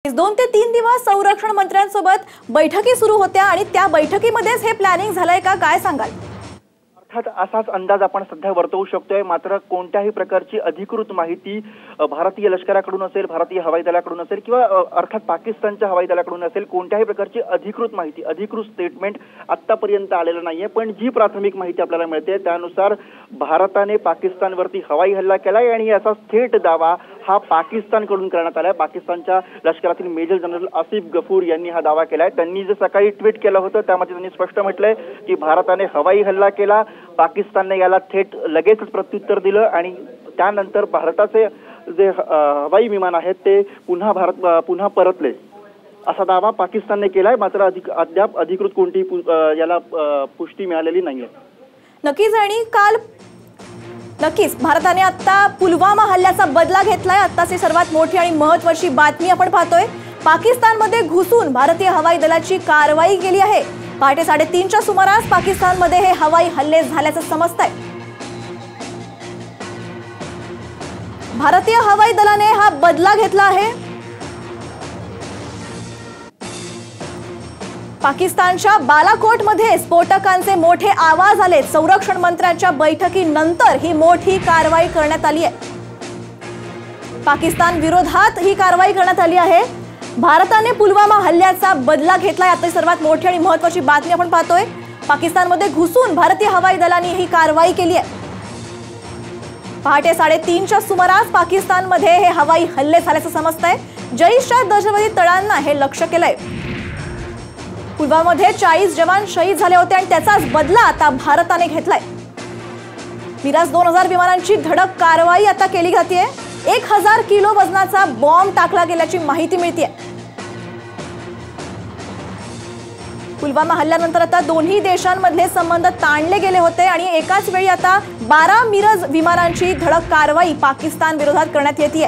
2 ते 3 दिवस संरक्षण मंत्र्यांसोबत बैठकी सुरू होत्या आणि त्या बैठकीमध्येच हे प्लॅनिंग झालंय का, काय सांगाल? अर्थात असाच अंदाज आपण सध्या वर्तवू शकतोय, मात्र कोणत्याही प्रकारची अधिकृत माहिती भारतीय लष्कराकडून असेल, भारतीय हवाई दलाकडून असेल किंवा अर्थात पाकिस्तानच्या हवाई दलाकडून असेल, कोणत्याही प्रकारची अधिकृत माहिती, अधिकृत स्टेटमेंट आतापर्यंत आलेलं नाहीये। पण जी प्राथमिक माहिती आपल्याला मिळते त्यानुसार भारताने पाकिस्तानवरती हवाई हल्ला केलाय आणि याचा थेट दावा हा पाकिस्तानकडून करण्यात आलाय। पाकिस्तानच्या लष्करातील मेजर जनरल आसिफ गफूर यांनी हा दावा केलाय। त्यांनी जे सकाळी ट्विट केलं होतं त्यामध्ये त्यांनी स्पष्ट म्हटलंय की भारताने हवाई हल्ला केला, पाकिस्तानने याला थेट लगेच प्रत्युत्तर दिलं आणि त्यानंतर भारताचे जे हवाई विमान आहेत ते पुन्हा परतले असा दावा पाकिस्तानने केलाय। मात्र अद्याप अधिकृत कोणतीही याला पुष्टी मिळालेली नाहीये। नक्कीच भारताने आता पुलवामा हल्ल्याचा बदला घेतलाय। आताची सर्वात मोठी आणि महत्त्वाची बातमी आपण पाहतोय, पाकिस्तानमध्ये घुसून भारतीय हवाई दलाची कारवाई केली आहे। पहाटे 3:30च्या सुमारास पाकिस्तानमध्ये हे हवाई हल्ले झाल्याचं समजतंय। भारतीय हवाई दलाने हा बदला घेतला आहे। पाकिस्तानच्या बालाकोटमध्ये स्फोटकांचे मोठे आवाज आले। संरक्षण मंत्र्यांच्या बैठकीनंतर ही मोठी कारवाई करण्यात आली आहे। पाकिस्तान विरोधात ही कारवाई करण्यात आली आहे। भारताने पुलवामा हल्ल्याचा बदला घेतलाय। आता सर्वात मोठी आणि महत्त्वाची बातमी आपण पाहतोय, पाकिस्तानमध्ये घुसून भारतीय हवाई दलाने ही कारवाई केली आहे। पहाटे 3:30च्या सुमारास पाकिस्तानमध्ये हे हवाई हल्ले झाल्याचं समजतंय। जैशच्या दहशतवादी तळांना हे लक्ष्य केलंय। पुलवामामध्ये 40 जवान शहीद झाले होते आणि त्याचाच बदला आता भारताने घेतलाय। मिराज 2000 विमानांची धडक कारवाई आता केली जाते। 1000 किलो वजनाचा बॉम्ब टाकला गेल्याची माहिती मिळते। पुलवामा हल्ल्यानंतर आता दोन्ही देशांमधले संबंध ताणले गेले होते आणि एकाच वेळी आता 12 मिराज विमानांची धडक कारवाई पाकिस्तान विरोधात करण्यात येते।